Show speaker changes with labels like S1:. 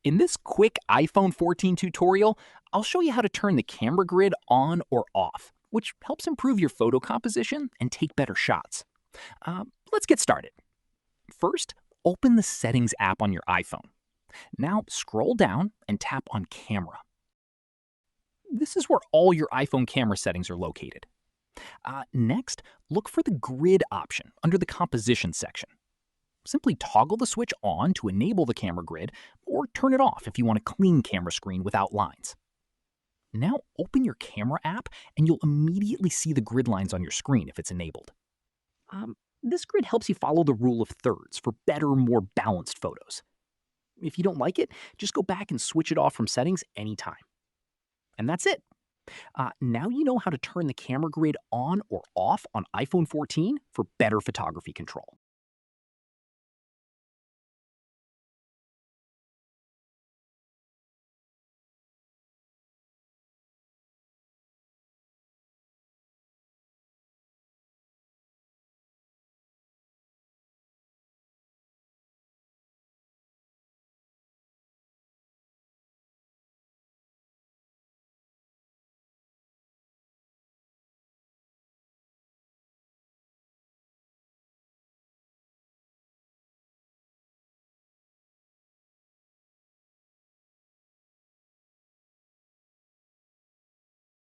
S1: In this quick iPhone 14 tutorial, I'll show you how to turn the camera grid on or off, which helps improve your photo composition and take better shots. Let's get started. First, open the Settings app on your iPhone. Now scroll down and tap on Camera. This is where all your iPhone camera settings are located. Next, look for the Grid option under the Composition section. Simply toggle the switch on to enable the camera grid, or turn it off if you want a clean camera screen without lines. Now open your camera app and you'll immediately see the grid lines on your screen if it's enabled. This grid helps you follow the rule of thirds for better, more balanced photos. If you don't like it, just go back and switch it off from settings anytime. And that's it. Now you know how to turn the camera grid on or off on iPhone 14 for better photography control.